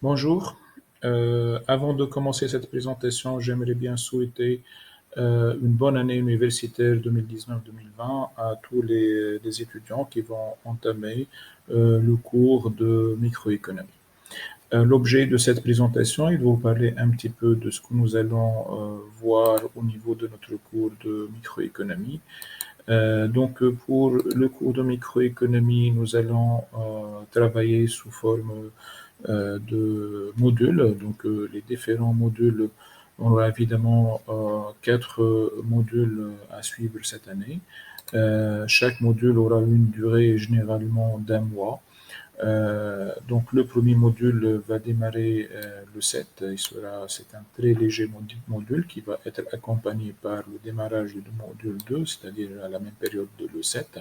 Bonjour. Avant de commencer cette présentation, j'aimerais bien souhaiter une bonne année universitaire 2019-2020 à tous les étudiants qui vont entamer le cours de microéconomie. L'objet de cette présentation est de vous parler un petit peu de ce que nous allons voir au niveau de notre cours de microéconomie. Pour le cours de microéconomie, nous allons travailler sous forme de modules. Les différents modules, on aura évidemment quatre modules à suivre cette année. Chaque module aura une durée généralement d'un mois. Le premier module va démarrer le 7. C'est un très léger module qui va être accompagné par le démarrage du module 2, c'est-à-dire à la même période de le 7.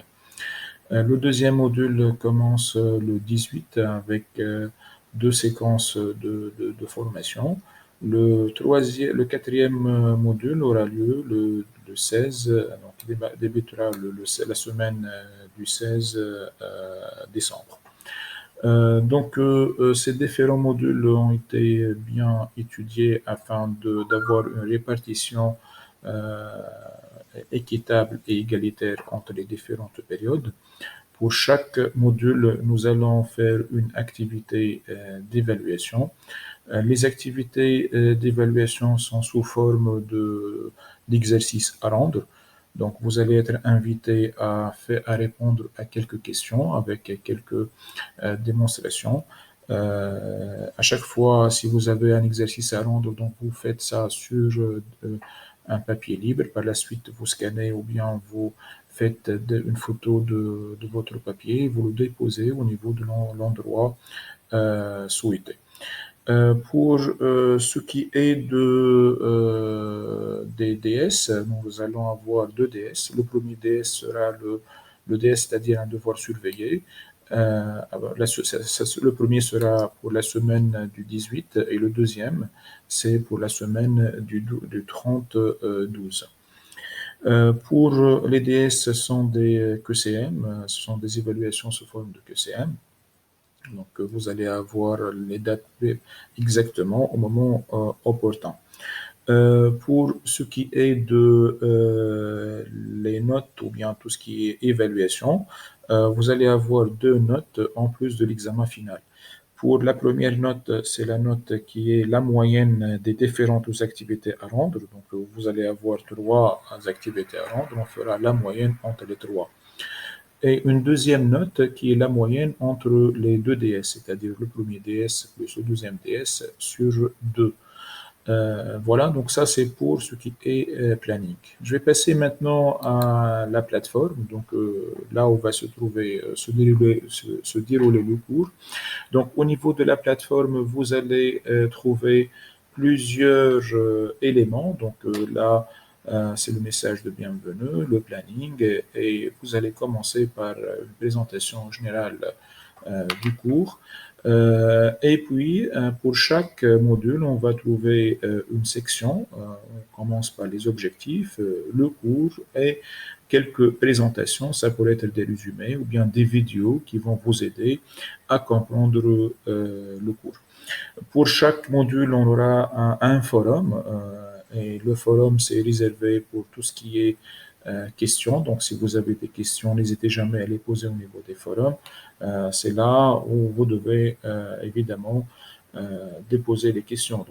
Le deuxième module commence le 18 avec deux séquences de formation. Le quatrième module aura lieu le 16, débutera la semaine du 16 décembre. Ces différents modules ont été bien étudiés afin d'avoir une répartition euh, équitable et égalitaire entre les différentes périodes. Pour chaque module, nous allons faire une activité d'évaluation. Les activités d'évaluation sont sous forme d'exercices à rendre. Donc, vous allez être invité à répondre à quelques questions avec quelques démonstrations. À chaque fois, si vous avez un exercice à rendre, donc vous faites ça sur un papier libre. Par la suite, vous scannez ou bien vous faites une photo de votre papier, vous le déposez au niveau de l'endroit souhaité. Pour ce qui est des DS, nous allons avoir deux DS. Le premier DS sera le DS, c'est-à-dire un devoir surveillé. Le premier sera pour la semaine du 18 et le deuxième, c'est pour la semaine du 30-12. Pour les DS, ce sont des QCM, ce sont des évaluations sous forme de QCM. Donc, vous allez avoir les dates exactement au moment opportun. Pour ce qui est de les notes ou bien tout ce qui est évaluation, vous allez avoir deux notes en plus de l'examen final. Pour la première note, c'est la note qui est la moyenne des différentes activités à rendre. Donc, vous allez avoir trois activités à rendre. On fera la moyenne entre les trois. Et une deuxième note qui est la moyenne entre les deux DS, c'est-à-dire le premier DS plus le deuxième DS sur deux. Voilà, donc ça c'est pour ce qui est planning. Je vais passer maintenant à la plateforme, là où va se trouver, se dérouler le cours. Donc au niveau de la plateforme, vous allez trouver plusieurs éléments. Là, c'est le message de bienvenue, le planning, et vous allez commencer par une présentation générale du cours. Et puis, pour chaque module, on va trouver une section. On commence par les objectifs, le cours et quelques présentations. Ça pourrait être des résumés ou bien des vidéos qui vont vous aider à comprendre le cours. Pour chaque module, on aura un forum. Et le forum, c'est réservé pour tout ce qui est questions. Donc, si vous avez des questions, n'hésitez jamais à les poser au niveau des forums. C'est là où vous devez évidemment déposer les questions.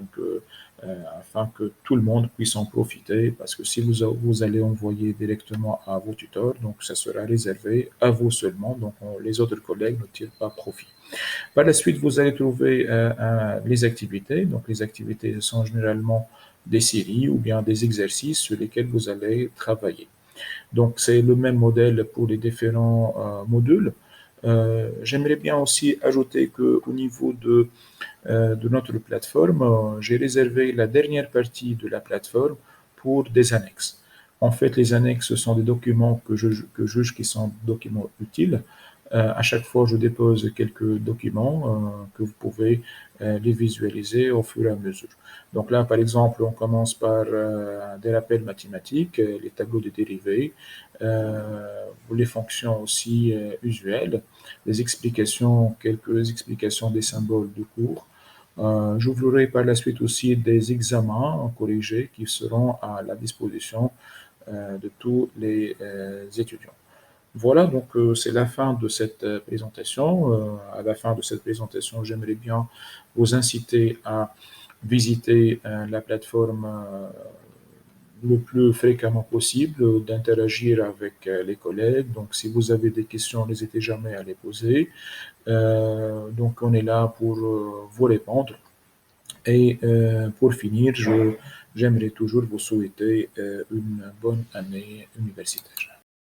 Afin que tout le monde puisse en profiter, parce que si vous allez envoyer directement à vos tuteurs, donc ça sera réservé à vous seulement, les autres collègues ne tirent pas profit. Par la suite, vous allez trouver les activités. Donc, les activités sont généralement des séries ou bien des exercices sur lesquels vous allez travailler. Donc, c'est le même modèle pour les différents modules. J'aimerais bien aussi ajouter qu'au niveau de notre plateforme, j'ai réservé la dernière partie de la plateforme pour des annexes. En fait, les annexes sont des documents que je juge qui sont documents utiles. À chaque fois, je dépose quelques documents que vous pouvez les visualiser au fur et à mesure. Donc là, par exemple, on commence par des rappels mathématiques, les tableaux de dérivés, les fonctions aussi usuelles, quelques explications des symboles de cours. J'ouvrirai par la suite aussi des examens corrigés qui seront à la disposition de tous les étudiants. Voilà, donc c'est la fin de cette présentation. À la fin de cette présentation, j'aimerais bien vous inciter à visiter la plateforme le plus fréquemment possible, d'interagir avec les collègues. Donc, si vous avez des questions, n'hésitez jamais à les poser. Donc, on est là pour vous répondre. Et pour finir, j'aimerais toujours vous souhaiter une bonne année universitaire.